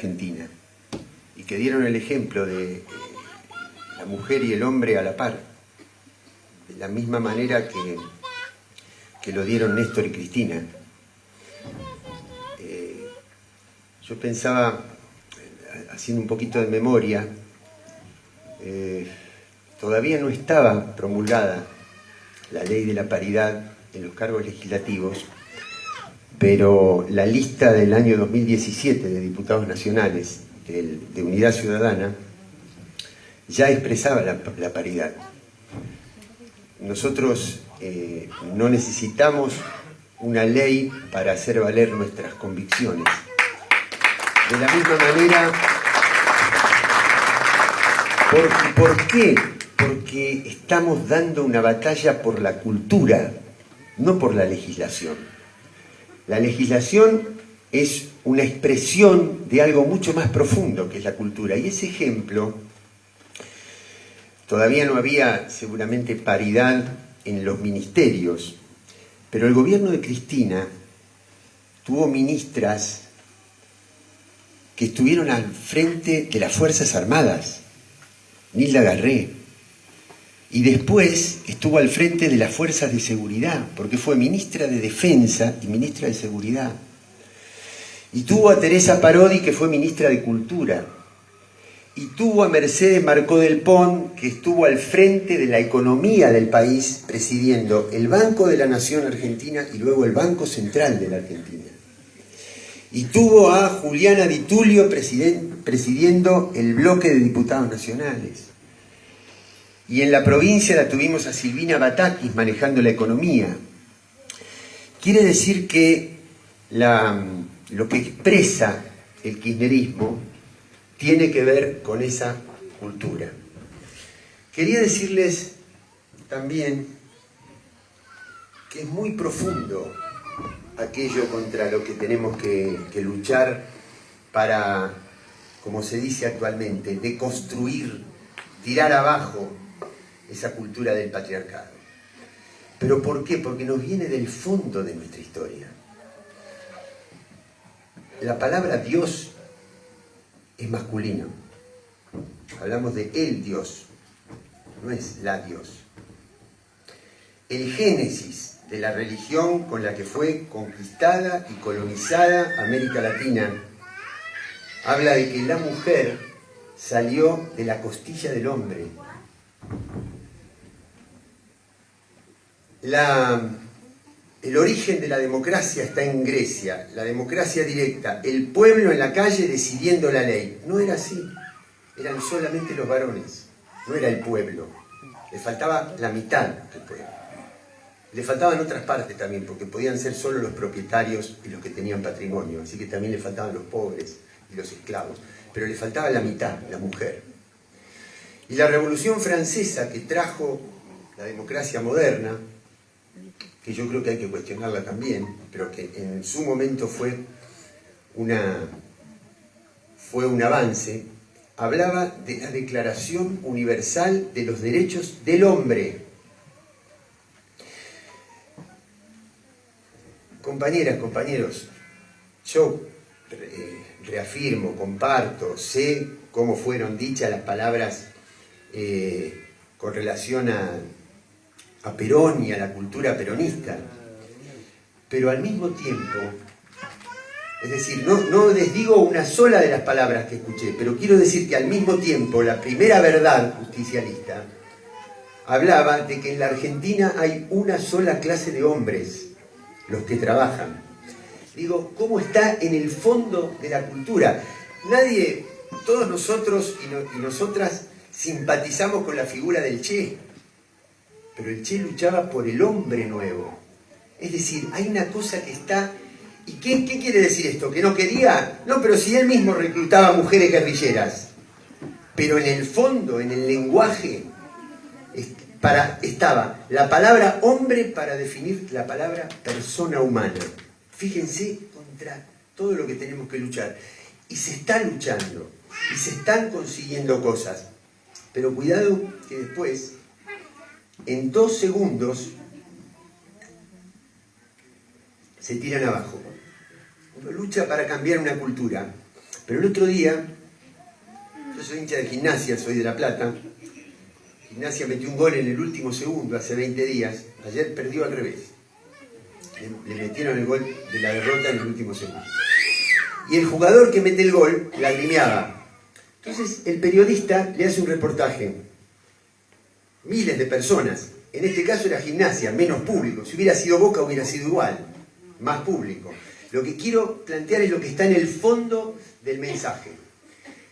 Argentina y que dieron el ejemplo de la mujer y el hombre a la par, de la misma manera que lo dieron Néstor y Cristina. Yo pensaba, haciendo un poquito de memoria, todavía no estaba promulgada la ley de la paridad en los cargos legislativos, pero la lista del año 2017 de diputados nacionales de Unidad Ciudadana ya expresaba la paridad. Nosotros no necesitamos una ley para hacer valer nuestras convicciones. De la misma manera, ¿por qué? Porque estamos dando una batalla por la cultura, no por la legislación. La legislación es una expresión de algo mucho más profundo que es la cultura. Y ese ejemplo, todavía no había seguramente paridad en los ministerios, pero el gobierno de Cristina tuvo ministras que estuvieron al frente de las Fuerzas Armadas, Nilda Garré, y después estuvo al frente de las Fuerzas de Seguridad, porque fue ministra de Defensa y ministra de Seguridad. Y tuvo a Teresa Parodi, que fue ministra de Cultura. Y tuvo a Mercedes Marcó del Pont, que estuvo al frente de la economía del país, presidiendo el Banco de la Nación Argentina y luego el Banco Central de la Argentina. Y tuvo a Juliana Di Tulio presidiendo el bloque de diputados nacionales. Y en la provincia la tuvimos a Silvina Batakis manejando la economía. Quiere decir que lo que expresa el kirchnerismo tiene que ver con esa cultura. Quería decirles también que es muy profundo aquello contra lo que tenemos que luchar para, como se dice actualmente, deconstruir, tirar abajo esa cultura del patriarcado. ¿Pero por qué? Porque nos viene del fondo de nuestra historia. La palabra Dios es masculino. Hablamos de el Dios, no es la Dios. El génesis de la religión con la que fue conquistada y colonizada América Latina habla de que la mujer salió de la costilla del hombre. El origen de la democracia está en Grecia, la democracia directa, el pueblo en la calle decidiendo la ley. No era así, eran solamente los varones, no era el pueblo. Le faltaba la mitad del pueblo. Le faltaban otras partes también, porque podían ser solo los propietarios y los que tenían patrimonio, así que también le faltaban los pobres y los esclavos. Pero le faltaba la mitad, la mujer. Y la Revolución Francesa, que trajo la democracia moderna, que yo creo que hay que cuestionarla también, pero que en su momento fue un avance, hablaba de la Declaración Universal de los Derechos del Hombre. Compañeras, compañeros, yo reafirmo, comparto, sé cómo fueron dichas las palabras con relación a Perón y a la cultura peronista, pero al mismo tiempo, es decir, no les digo una sola de las palabras que escuché, pero quiero decir que al mismo tiempo la primera verdad justicialista hablaba de que en la Argentina hay una sola clase de hombres, los que trabajan. Digo, ¿cómo está en el fondo de la cultura? Nadie, todos nosotros y nosotras simpatizamos con la figura del Che, pero el Che luchaba por el hombre nuevo. Es decir, hay una cosa que está... ¿Y qué quiere decir esto? ¿Que no quería? No, pero si él mismo reclutaba mujeres guerrilleras. Pero en el fondo, en el lenguaje, estaba la palabra hombre para definir la palabra persona humana. Fíjense contra todo lo que tenemos que luchar. Y se está luchando, y se están consiguiendo cosas. Pero cuidado que después, en 2 segundos, se tiran abajo. Uno lucha para cambiar una cultura. Pero el otro día, yo soy hincha de Gimnasia, soy de La Plata. Gimnasia metió un gol en el último segundo, hace 20 días. Ayer perdió al revés. Le metieron el gol de la derrota en el último segundo. Y el jugador que mete el gol lagrimeaba. Entonces el periodista le hace un reportaje. Miles de personas. En este caso era Gimnasia, menos público. Si hubiera sido Boca hubiera sido igual, más público. Lo que quiero plantear es lo que está en el fondo del mensaje.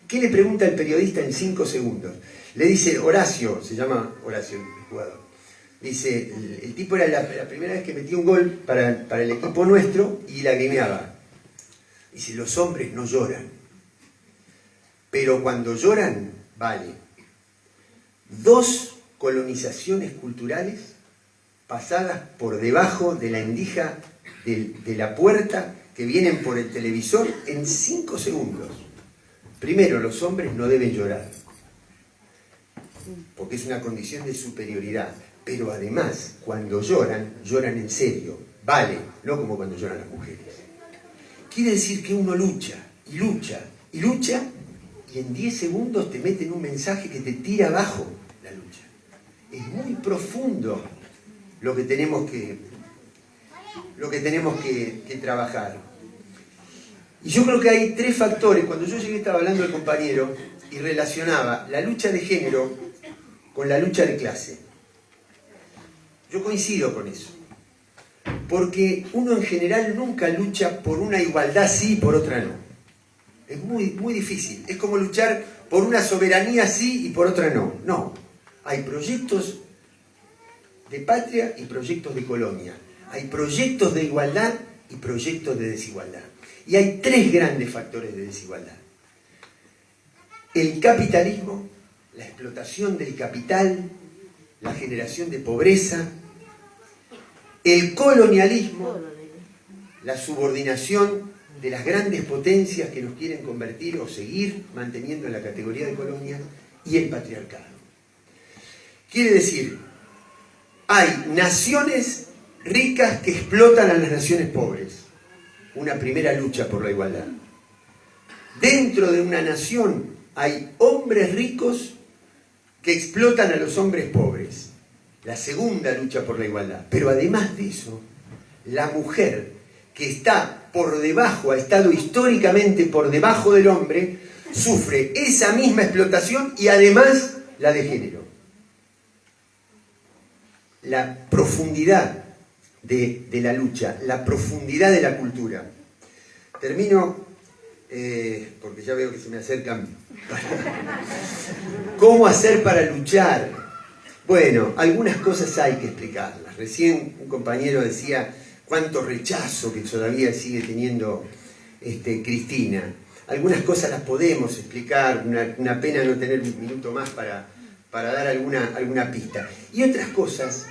¿Qué le pregunta el periodista en 5 segundos? Le dice, Horacio, se llama Horacio el jugador. Dice, el tipo era la primera vez que metió un gol para el equipo nuestro y lagrimeaba. Dice, los hombres no lloran. Pero cuando lloran, vale. 2 colonizaciones culturales pasadas por debajo de la endija de la puerta que vienen por el televisor en 5 segundos. Primero, los hombres no deben llorar, porque es una condición de superioridad. Pero además, cuando lloran, lloran en serio. Vale, no como cuando lloran las mujeres. Quiere decir que uno lucha, y lucha, y lucha, y en 10 segundos te meten un mensaje que te tira abajo la lucha. Es muy profundo lo que tenemos que trabajar. Y yo creo que hay 3 factores. Cuando yo llegué estaba hablando del compañero y relacionaba la lucha de género con la lucha de clase. Yo coincido con eso. Porque uno en general nunca lucha por una igualdad sí y por otra no. Es muy, muy difícil. Es como luchar por una soberanía sí y por otra no. No. Hay proyectos de patria y proyectos de colonia. Hay proyectos de igualdad y proyectos de desigualdad. Y hay 3 grandes factores de desigualdad. El capitalismo, la explotación del capital, la generación de pobreza, el colonialismo, la subordinación de las grandes potencias que nos quieren convertir o seguir manteniendo en la categoría de colonia, y el patriarcado. Quiere decir, hay naciones ricas que explotan a las naciones pobres. Una primera lucha por la igualdad. Dentro de una nación hay hombres ricos que explotan a los hombres pobres. La segunda lucha por la igualdad. Pero además de eso, la mujer que está por debajo, ha estado históricamente por debajo del hombre, sufre esa misma explotación y además la de género. La profundidad de la lucha, la profundidad de la cultura. Termino, porque ya veo que se me acercan. ¿Cómo hacer para luchar? Bueno, algunas cosas hay que explicarlas. Recién un compañero decía cuánto rechazo que todavía sigue teniendo Cristina. Algunas cosas las podemos explicar, una pena no tener un minuto más para dar alguna pista. Y otras cosas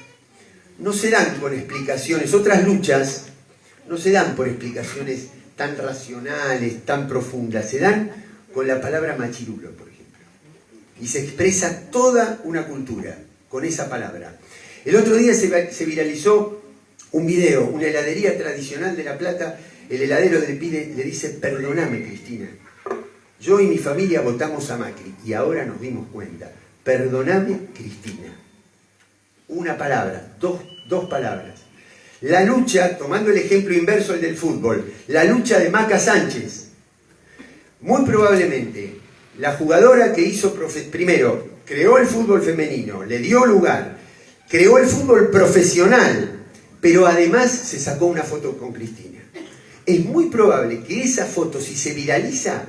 no se dan con explicaciones, otras luchas no se dan por explicaciones tan racionales, tan profundas, se dan con la palabra machirulo, por ejemplo. Y se expresa toda una cultura con esa palabra. El otro día se viralizó un video, una heladería tradicional de La Plata, el heladero le dice, perdoname Cristina, yo y mi familia votamos a Macri y ahora nos dimos cuenta, perdoname Cristina. Una palabra, dos palabras. La lucha, tomando el ejemplo inverso el del fútbol, la lucha de Maca Sánchez. Muy probablemente, la jugadora que hizo, primero, creó el fútbol femenino, le dio lugar, creó el fútbol profesional, pero además se sacó una foto con Cristina. Es muy probable que esa foto, si se viraliza,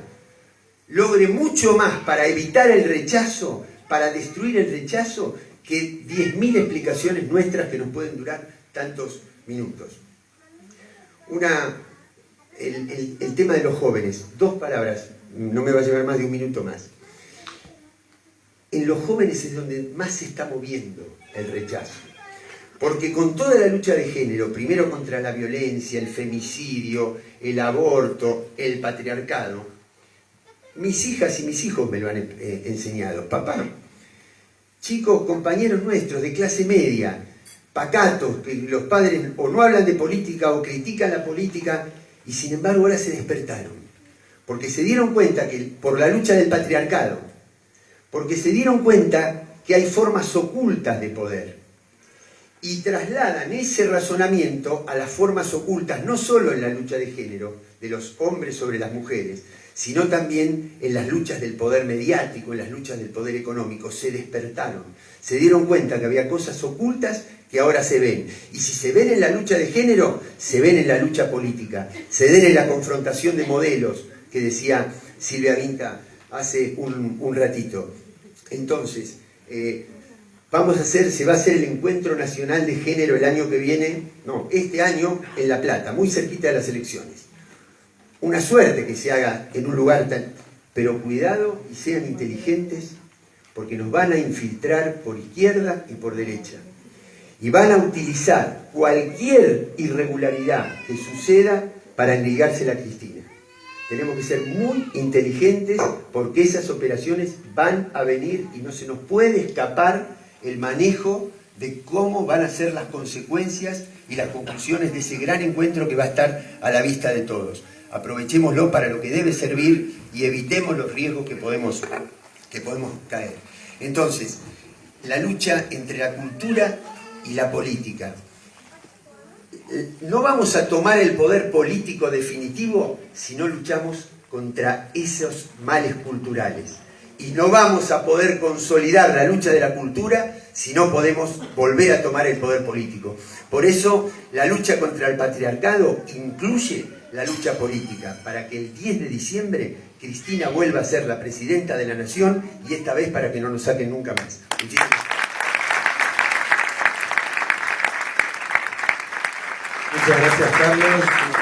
logre mucho más para evitar el rechazo, para destruir el rechazo, que 10.000 explicaciones nuestras que nos pueden durar tantos minutos. El tema de los jóvenes, 2 palabras, no me va a llevar más de un minuto más. En los jóvenes es donde más se está moviendo el rechazo. Porque con toda la lucha de género, primero contra la violencia, el femicidio, el aborto, el patriarcado, mis hijas y mis hijos me lo han enseñado. Papá, chicos, compañeros nuestros de clase media, pacatos, que los padres o no hablan de política o critican la política, y sin embargo ahora se despertaron. porque se dieron cuenta que por la lucha del patriarcado, porque se dieron cuenta que hay formas ocultas de poder, y trasladan ese razonamiento a las formas ocultas, no solo en la lucha de género, de los hombres sobre las mujeres, sino también en las luchas del poder mediático, en las luchas del poder económico. Se despertaron, se dieron cuenta que había cosas ocultas que ahora se ven. Y si se ven en la lucha de género, se ven en la lucha política, se ven en la confrontación de modelos, que decía Silvia Vinca hace un ratito. Entonces, se va a hacer el Encuentro Nacional de Género el año que viene, no, este año en La Plata, muy cerquita de las elecciones. Una suerte que se haga en un lugar tan... Pero cuidado y sean inteligentes, porque nos van a infiltrar por izquierda y por derecha. Y van a utilizar cualquier irregularidad que suceda para enligársela a Cristina. Tenemos que ser muy inteligentes porque esas operaciones van a venir y no se nos puede escapar el manejo de cómo van a ser las consecuencias y las conclusiones de ese gran encuentro que va a estar a la vista de todos. Aprovechémoslo para lo que debe servir y evitemos los riesgos que podemos caer. Entonces, la lucha entre la cultura y la política. No vamos a tomar el poder político definitivo si no luchamos contra esos males culturales. Y no vamos a poder consolidar la lucha de la cultura si no podemos volver a tomar el poder político. Por eso, la lucha contra el patriarcado incluye la lucha política, para que el 10 de diciembre Cristina vuelva a ser la presidenta de la Nación, y esta vez para que no nos saquen nunca más. Muchas gracias, Carlos.